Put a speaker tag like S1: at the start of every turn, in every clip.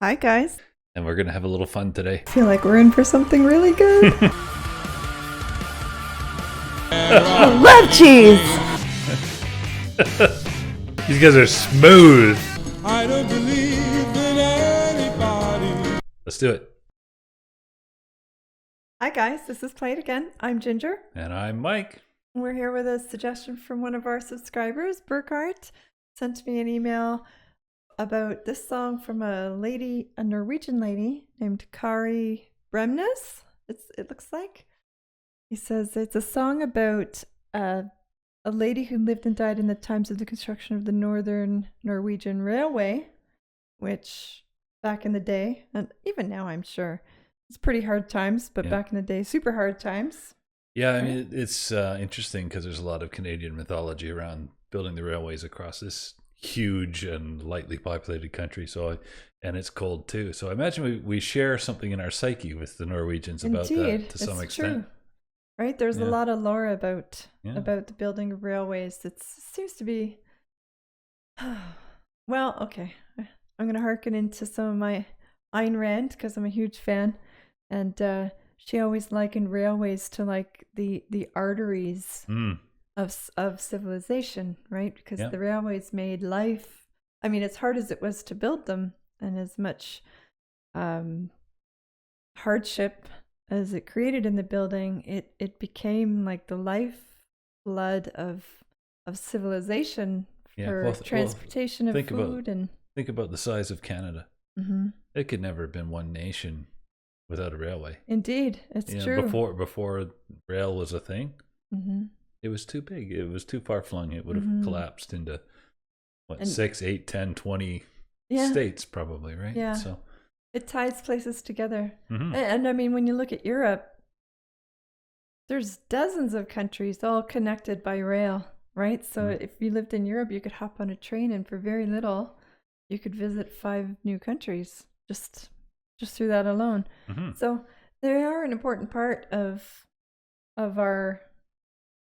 S1: Hi, guys.
S2: And we're going to have a little fun today.
S1: I feel like we're in for something really good. I love cheese.
S2: These guys are smooth.
S3: I don't believe in anybody.
S2: Let's do it.
S1: Hi, guys. This is Play It Again. I'm Ginger.
S2: And I'm Mike.
S1: We're here with a suggestion from one of our subscribers, Burkhart. Sent me an email about this song from a Norwegian lady named KARI Bremnes. It looks like. He says it's a song about a lady who lived and died in the times of the construction of the Northern Norwegian Railway, which back in the day, and even now I'm sure, it's pretty hard times, but back in the day, super hard times.
S2: Yeah, I mean, it's interesting because there's a lot of Canadian mythology around building the railways across this huge and lightly populated country. And it's cold too. So I imagine we share something in our psyche with the Norwegians about that to some extent.
S1: True. Right? There's a lot of lore about the building of railways. It seems to be... Well, okay. I'm going to hearken into some of my Ayn Rand because I'm a huge fan. And she always likened railways to like the arteries of civilization, right? Because the railways made life... I mean, as hard as it was to build them and as much hardship as it created in the building, it became like the lifeblood of civilization for transportation of food.
S2: Think about the size of Canada.
S1: Mm-hmm.
S2: It could never have been one nation without a railway.
S1: Indeed, it's true.
S2: Before rail was a thing, it was too big. It was too far flung. It would have collapsed into 6, 8, 10, 20 states probably, right?
S1: Yeah.
S2: So
S1: it ties places together. And I mean, when you look at Europe, there's dozens of countries all connected by rail, right? So if you lived in Europe, you could hop on a train and for very little, you could visit 5 new countries just through that alone. So they are an important part of our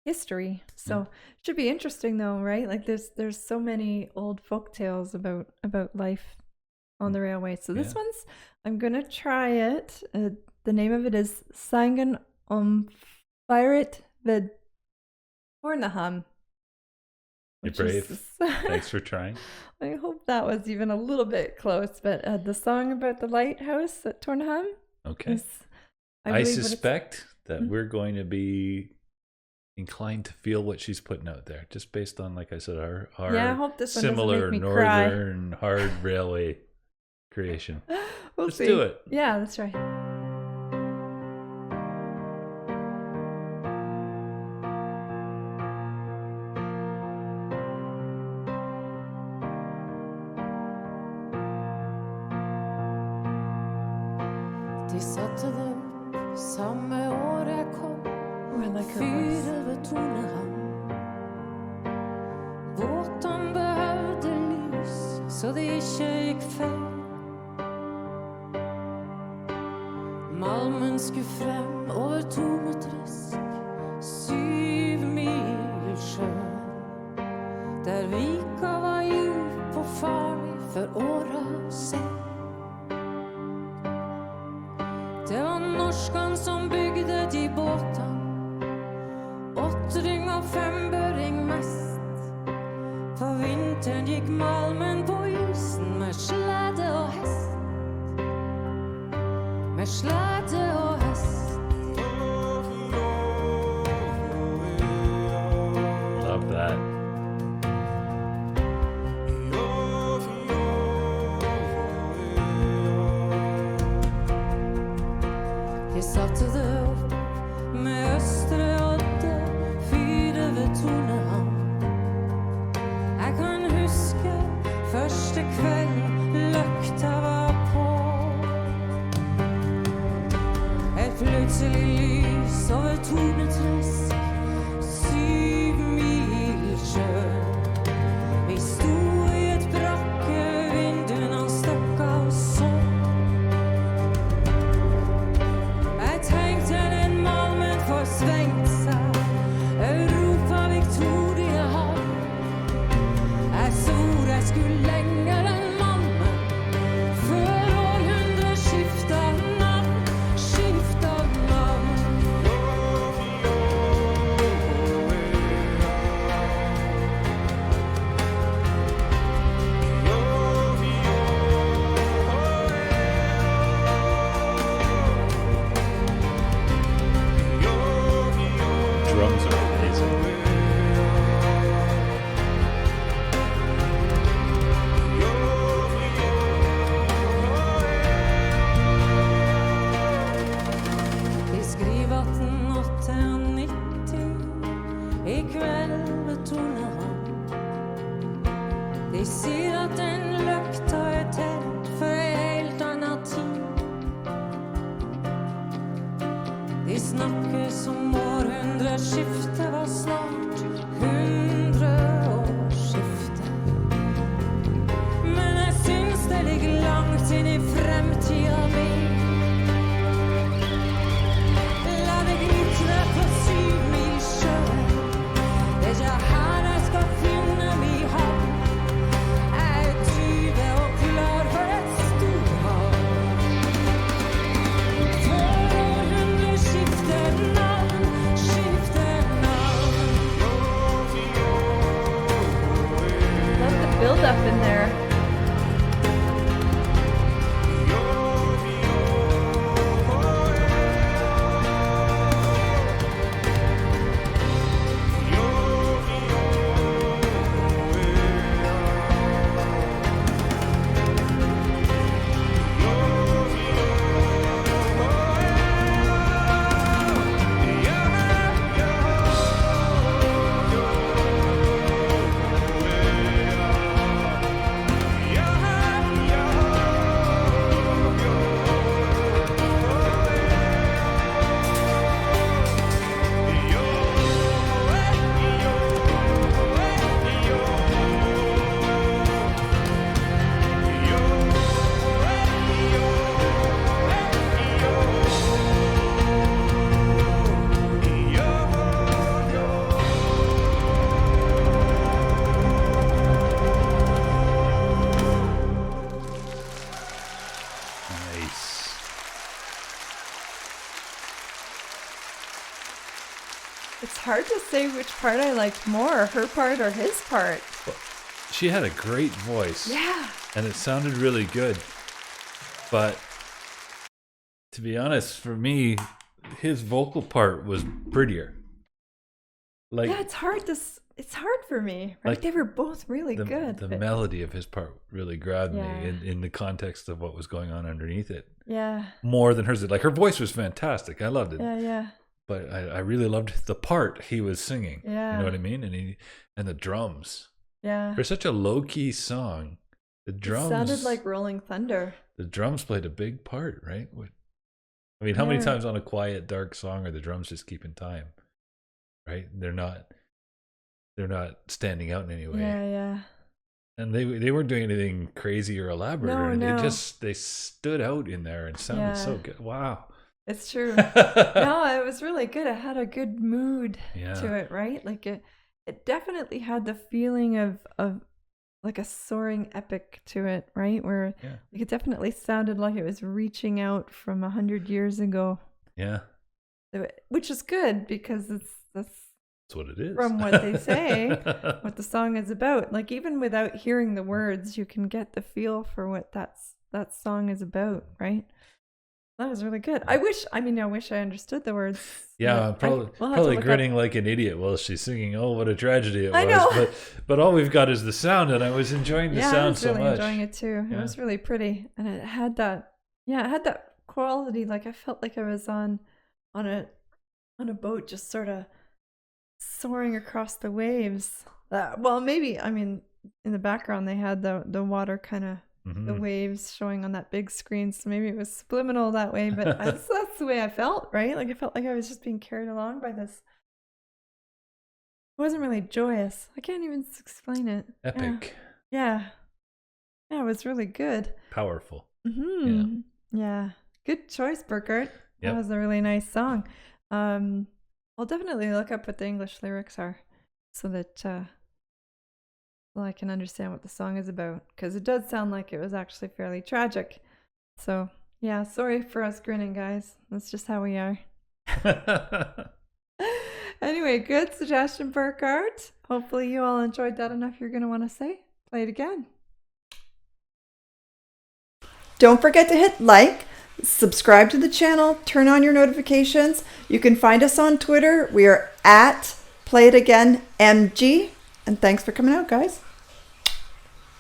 S1: history. So it should be interesting though, right? Like there's so many old folk tales about life on the railway. So this one's, I'm gonna try it. The name of it is Sangen Fyret Ved Tornehamn.
S2: You're brave. Thanks for trying.
S1: I hope that was even a little bit close, but the song about the lighthouse at Tornehamn.
S2: Okay. I suspect that we're going to be inclined to feel what she's putting out there, just based on, like I said, our
S1: I hope this
S2: similar northern hard railway creation. Let's do it.
S1: Yeah, that's right.
S4: De satte det opp samme år jeg kom. Fyret ved Tornehamn. Båten behøvde lys, så det ikke gikk feil. Malmen skulle frem over tometrisk, 7 mil sjø. Der vika var djup og farlig for åra selv. Det var norskan som bygde de båten, 8-ring og 5-børing mest. På vinteren gikk malmen på isen med slede og hest. Med slede og hest.
S2: Love that.
S4: Jeg satte det opp med østre odde, Fyret ved Tornehamn. Jeg kan huske første kveld løkta var på. skifte var snart 100-årsskifte. Men jeg syns det ligger langt inn i fremtida mi. La det glitre på 7 mil sjø. Det er ikke her jeg skal finne mi havn. Jeg er 20 og klar for et storhav. Før århundret skifter navn, skifter navn.
S1: Love the build up in there.
S2: Nice.
S1: It's hard to say which part I liked more, her part or his part.
S2: She had a great voice.
S1: Yeah.
S2: And it sounded really good. But to be honest, for me, his vocal part was prettier. Like,
S1: Yeah, it's hard for me, right?
S2: Like,
S1: They were both really good.
S2: The
S1: but-
S2: melody of his part really grabbed
S1: Yeah.
S2: me in the context of what was going on underneath it.
S1: Yeah.
S2: More than hers. Like, her voice was fantastic. I loved it.
S1: Yeah.
S2: But I really loved the part he was singing.
S1: Yeah.
S2: You know what I mean? And the drums.
S1: Yeah.
S2: For such a low-key song, the
S1: It
S2: drums
S1: sounded like Rolling Thunder.
S2: the drums played a big part, right? I mean, how many
S1: Yeah.
S2: times on a quiet, dark song are the drums just keeping time? Right? They're not standing out in any way.
S1: Yeah.
S2: And they weren't doing anything crazy or elaborate or anything.
S1: No.
S2: They stood out in there and sounded so
S1: Yeah.
S2: good. Wow.
S1: It's true. No, it was really good. It had a good mood
S2: Yeah.
S1: to it, right? Like it definitely had the feeling of like a soaring epic to it, right? Where
S2: Yeah.
S1: like it definitely sounded like it was reaching out from 100 years ago,
S2: Yeah.
S1: which is good because that's
S2: That's what it is.
S1: from what they say, what the song is about. Like even without hearing the words, you can get the feel for what that song is about, right? That was really good. I wish I understood the words.
S2: Yeah,
S1: but
S2: probably
S1: we'll have to
S2: probably
S1: look up-
S2: grinning like an idiot while she's singing. Oh, what a tragedy it was!
S1: I know.
S2: But all we've got is the sound, and I was enjoying the
S1: Yeah, I
S2: sound
S1: was
S2: so
S1: really
S2: much.
S1: enjoying it too.
S2: Yeah.
S1: It was really pretty, and it had that. Yeah, it had that quality. Like I felt like I was on a boat, just sort of soaring across the waves. Well, maybe in the background they had the water kind of.
S2: Mhm.
S1: The waves showing on that big screen, so maybe it was subliminal that way, but that's the way I felt, right? Like I felt like I was just being carried along by this. It wasn't really joyous. I can't even explain it.
S2: Epic,
S1: Yeah, it was really good.
S2: powerful.
S1: Yeah. Good choice, Burkhardt. That
S2: Yep.
S1: was a really nice song. I'll definitely look up what the English lyrics are, so that I can understand what the song is about, because it does sound like it was actually fairly tragic. So yeah, sorry for us grinning, guys. That's just how we are. Anyway, good suggestion, Burkhardt. Hopefully you all enjoyed that enough. You're going to want to play it again. Don't forget to hit like, subscribe to the channel, turn on your notifications. You can find us on Twitter. We are at PlayItAgainMG. And thanks for coming out, guys.